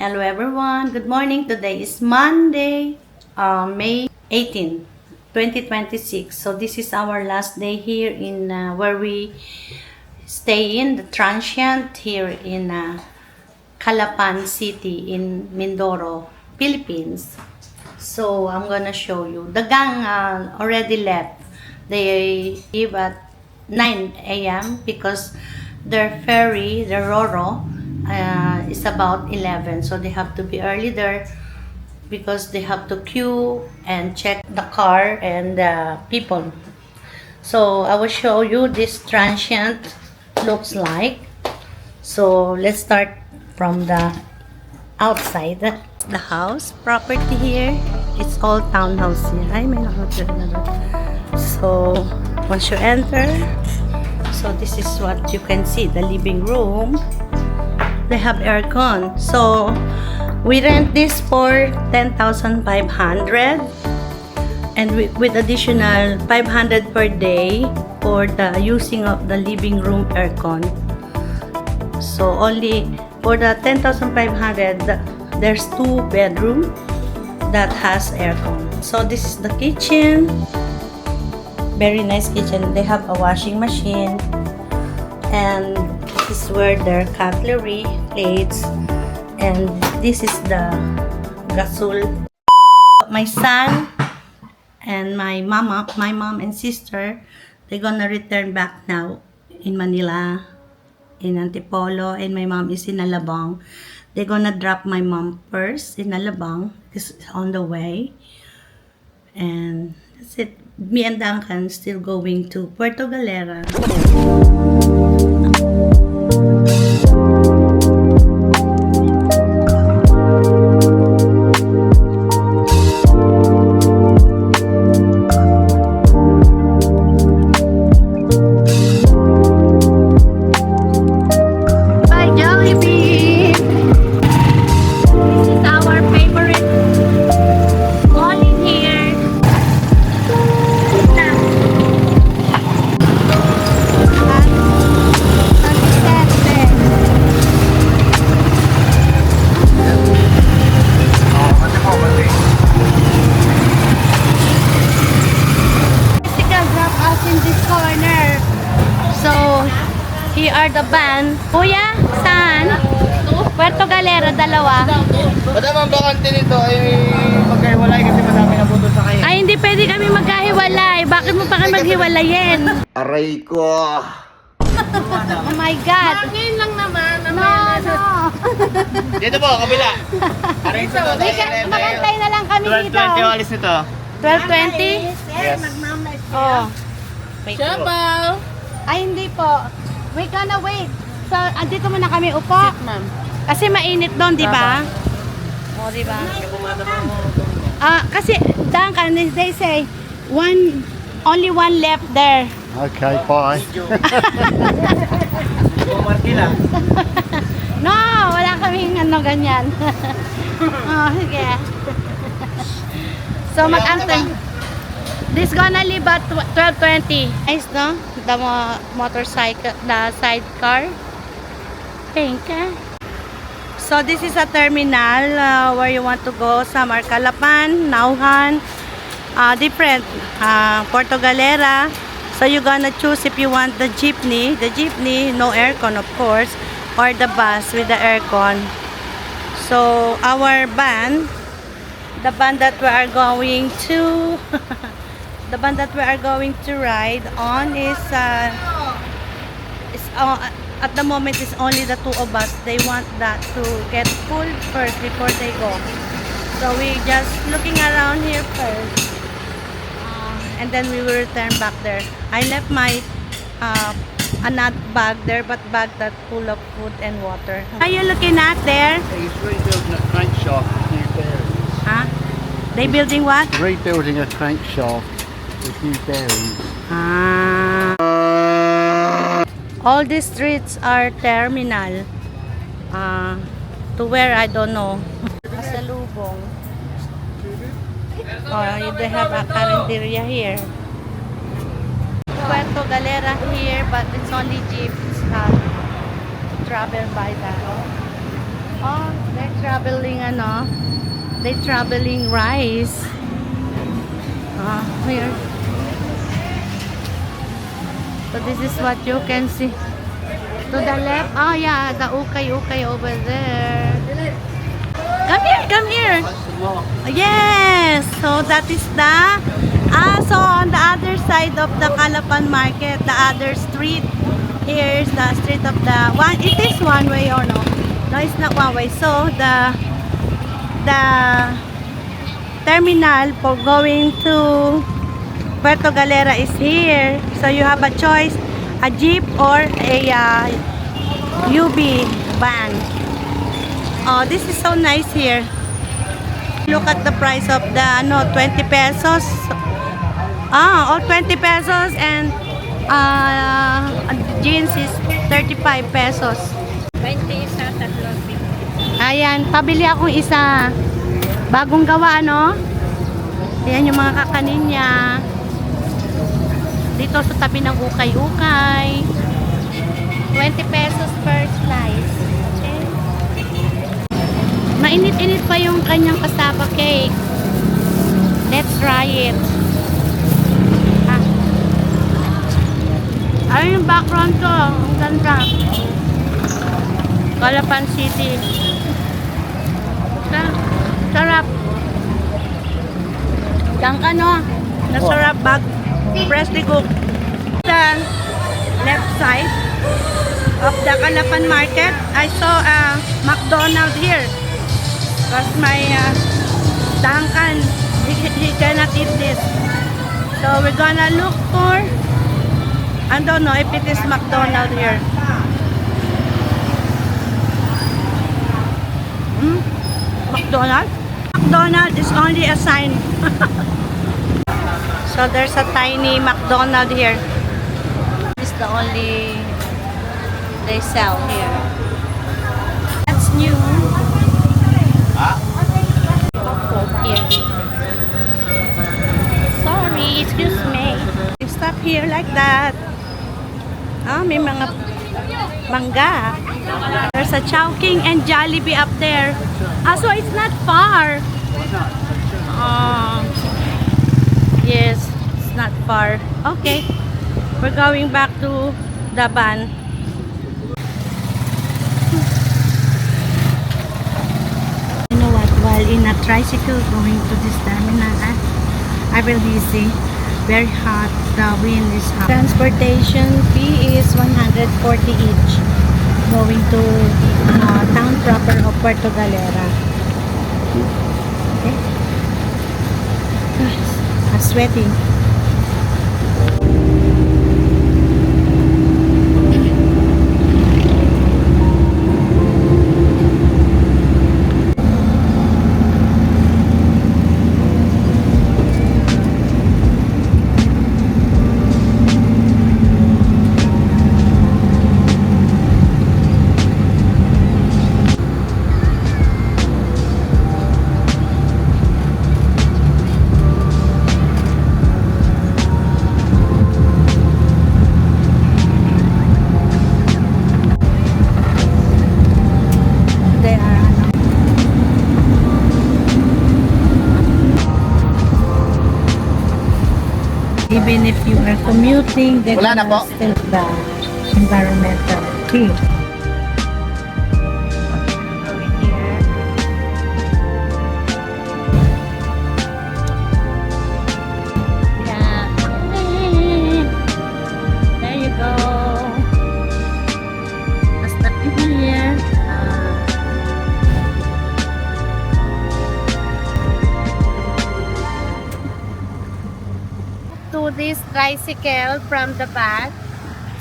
Hello everyone, good morning. Today is Monday, May 18, 2026. So this is our last day here in where we stay in the transient here in Calapan City in Mindoro, Philippines. So I'm gonna show you. The gang already left. They leave at 9 a.m. because their ferry, the Roro, is about 11. So they have to be early there because they have to queue and check the car and the people. So I will show you this transient looks like. So let's start from the outside. The house property here, it's all townhouse here. Ay, may nakatira na doon. So once you enter, so this is what you can see, the living room. They have aircon. So we rent this for 10,500 and with additional 500 per day for the using of the living room aircon. So only for the 10,500, there's 2 bedroom that has aircon. So this is the kitchen. Very nice kitchen. They have a washing machine, and this is where their cutlery, plates, and this is the gasol. My son and my mom and sister, they're gonna return back now in Manila, in Antipolo, and my mom is in Alabang. They're gonna drop my mom first in Alabang. This is on the way. And that's it. Me and Duncan still going to Puerto Galera. Here are the band. Kuya, saan? Puerto Galera, dalawa. Madam, ang bakante nito ay magkahiwalay kasi madami na bundol sa kayo. Ay, hindi pwede kami magkahiwalay. Bakit mo pa kami maghiwalayin? Aray ko! Oh my God! Ngayon lang naman. No. Dito po, kabila. Aray ko. Magantay na lang kami dito. 12:20 alis nito. 12:20? Yes. Oh. Shabaw. Ay, hindi po. We're gonna wait. So, andito muna kami upo. Ma'am. Kasi mainit doon, di ba? O, di ba? Kasi, Duncan, they say, only one left there. Okay, bye. Marky lang. No, wala kaming ganyan. Oh, sige. So, mag-antay. This gonna leave at 12:20. Nice, no? The motorcycle, the sidecar. Pink, eh? So, this is a terminal where you want to go. Some are Calapan, Nauhan, different. Puerto Galera. So, you're gonna choose if you want the jeepney. The jeepney, no aircon, of course. Or the bus with the aircon. So, our van, the van that we are going to... The van that we are going to ride on is at the moment is only the 2 of us. They want that to get full first before they go. So we just looking around here first, and then we will return back there. I left my another bag there, but bag that full of food and water. What are you looking at there? He's rebuilding a crankshaft with new bearings. Huh? They building what? Rebuilding a crankshaft with new bearings. All these streets are terminal. To where, I don't know. Pasalubong. They have a carinderia here. Puerto Galera here, but it's only jeeps travel by that. Oh, They're traveling, they're traveling rice. Here. So this is what you can see. To the left, oh yeah, the ukay-ukay over there. Come here. Yes, so that is the, so on the other side of the Calapan Market, the other street, here's the street of the, it is one way or no? No, it's not one way. So the terminal for going to Puerto Galera is here. So you have a choice, a jeep or a UB van. Oh, this is so nice here. Look at the price of the 20 pesos. All 20 pesos and jeans is 35 pesos. 20 isa, tatlo. Ayan, pabili akong isa. Bagong gawa, Ayan yung mga kakanin niya. Dito sa tabi ng ukay-ukay. 20 pesos per slice. Okay. Mainit-init pa yung kanyang kasaba cake. Let's try it. Ayun yung background ko. Ang ganda. Calapan City. Sarap. Yang nasarap bag. Freshly cooked. The left side of the Calapan Market, I saw a McDonald's here. Because my Duncan, he cannot eat this. So we're gonna look for, I don't know if it is McDonald's here. McDonald's? McDonald's is only a sign. So there's a tiny McDonald's here. This is the only they sell here. That's new. Here. Sorry, excuse me. You stop here like that. May mga mangga. There's a Chowking and Jollibee up there. So it's not far. Yes, it's not far. Okay, we're going back to the van. You know what? While in a tricycle going to this terminal, I will be see. Very hot. The wind is hot. Transportation fee is 140 each. Going to town proper of Puerto Galera. Okay. I'm sweating. Even if you are commuting, then Wala na po. still the environmental fee. Yeah. There you go. Basta here. To this tricycle from the back.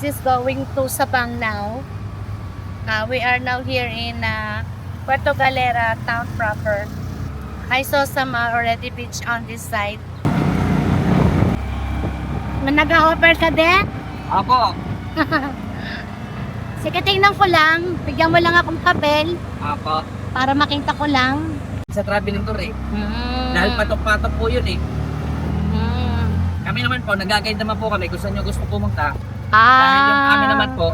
This is going to Sabang now. We are now here in Puerto Galera town proper. I saw some already beach on this side. Nag-offer ka din? Apo. Sige, tingnan ko lang. Bigyan mo lang akong papel Apo. para makita ko lang. Sa traveling tour Dahil patok-patok po yun Mm. Kami naman po, nag-guide naman po kami kung saan nyo gusto pumunta. Dahil yung Ah. amin naman po,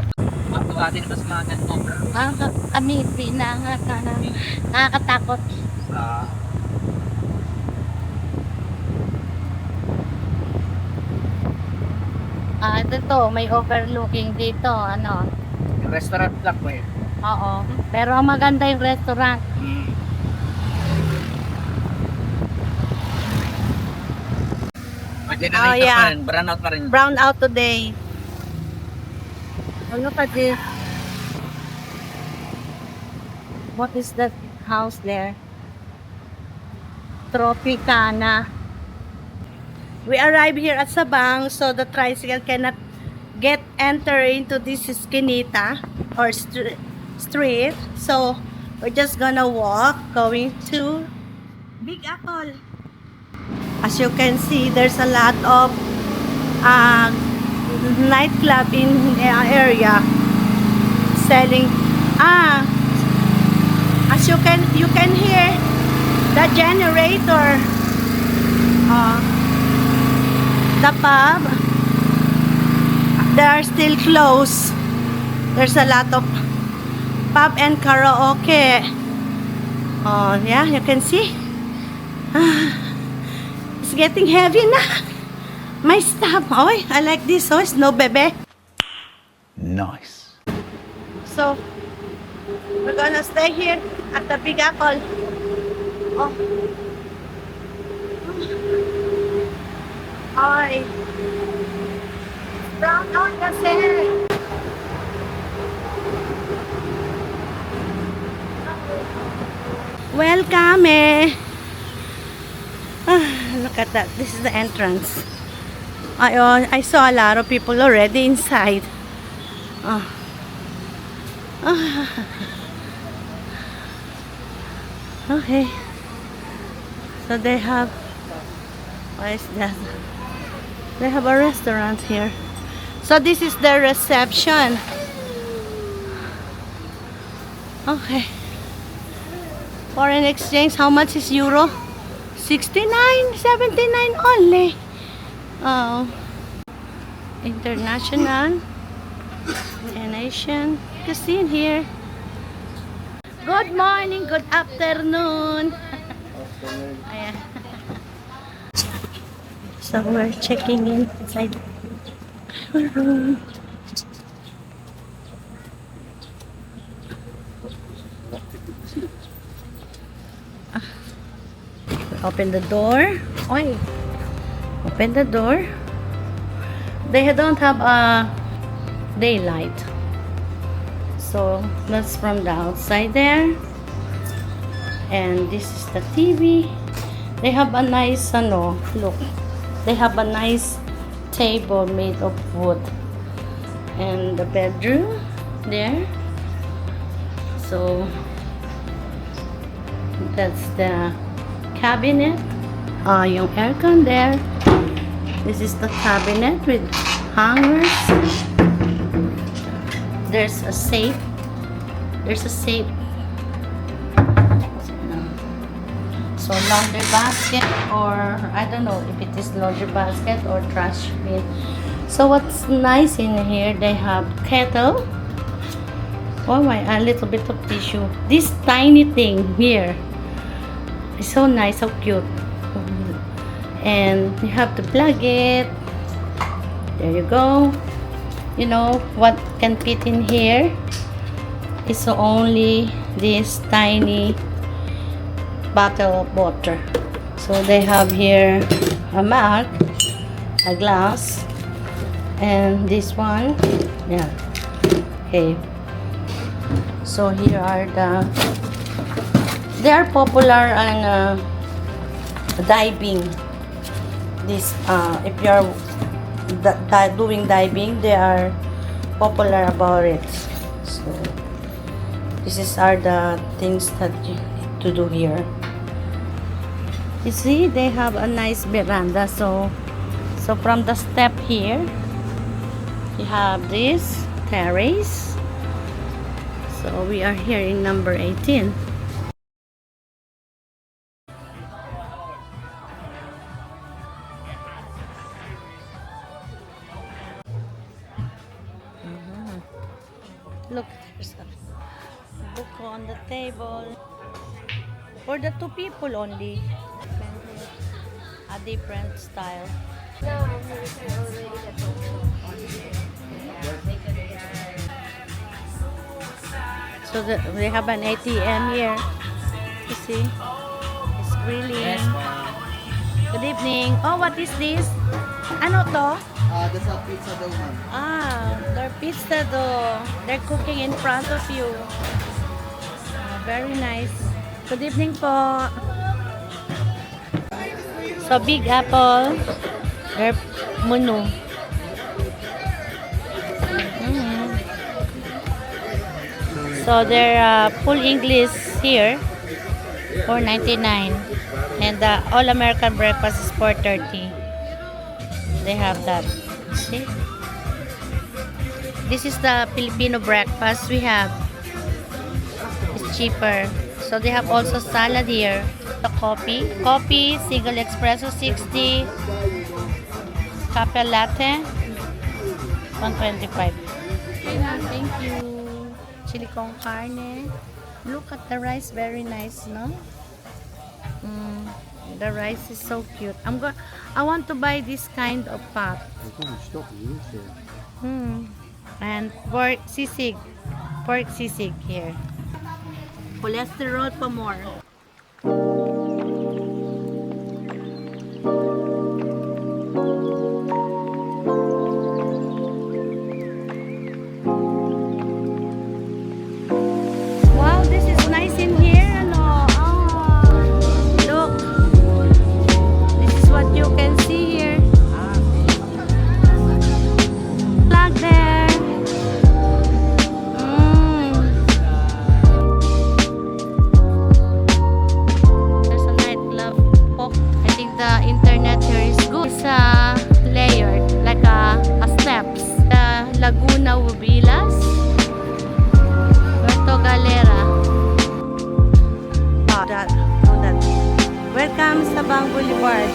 matuwa din mas mga ganito. Kami, nakakatakot. Ah, Ito, may overlooking dito, ano. yung restaurant lang po eh. Oo. Pero maganda yung restaurant. Mag-generator yeah. pa rin, burn out pa rin. Brown out today. Oh, look at this. What is that house there? Tropicana. We arrived here at Sabang, so the tricycle cannot enter into this esquinita or street. So we're just gonna walk going to Big Apple. As you can see, there's a lot of nightclub in the area selling. As you can hear the generator. The pub, they are still closed. There's a lot of pub and karaoke. Oh yeah, you can see. It's getting heavy na. My stuff. Oh, I like this. Oh, no bebe. Nice. So we're gonna stay here at the Big Apple. Oh. Ay. Brown out kasi. Welcome eh. Look at that. This is the entrance. I saw a lot of people already inside. Okay. So they have, what is that? They have a restaurant here. So this is the reception. Okay. Foreign exchange, how much is euro? 69, 79 only. Oh. International and Asian cuisine here. Good morning, good afternoon. Ayan. So we're checking in inside our room. Open the door. Oy. Open the door. They don't have a daylight. So that's from the outside there. And this is the TV. They have a nice look. They have a nice table made of wood. And the bedroom there. So that's the cabinet. Yung aircon there. This is the cabinet with hangers. There's a safe. There's a safe. So laundry basket, or I don't know if it is laundry basket or trash bin. So what's nice in here, they have kettle. Oh my, a little bit of tissue. This tiny thing here is so nice, so cute. And you have to plug it. There you go. You know what can fit in here is only this tiny bottle of water. So they have here a mug, a glass, and this one. Yeah. Okay. So here are they are popular on diving. This if you are doing diving, they are popular about it. So these are the things that you need to do here. You see, they have a nice veranda. So from the step here, you have this terrace. So we are here in number 18. Look, there's a book on the table. For the two people only. A different style. Now I'm using already the total. So they have an ATM here. You see? It's grilling. Good evening. Oh, what is this? Ano to? That's a pizza daw, ma'am. Ah, their pizza dough. They're cooking in front of you. Very nice. Good evening po. So, Big Apple. Their menu. Mhm. So, their full English here. $4.99. And the all-American breakfast is $4.30. They have that. See? This is the Filipino breakfast we have. It's cheaper. So they have also salad here. The coffee. Coffee, single espresso 60. Cafe latte 125. Okay na, thank you. Chili con carne. Look at the rice, very nice, no? The rice is so cute. I want to buy this kind of pot. And pork sisig. Pork sisig here. Cholesterol pa more. Wow, this is nice in here. Ano? Look. This is what you can see here. Flag there. There's a nightclub. Oh, I think the internet here is good. It's layered, like a steps. The Laguna Villas, Puerto Galera. Oh, that. Welcome Sabang Boulevard.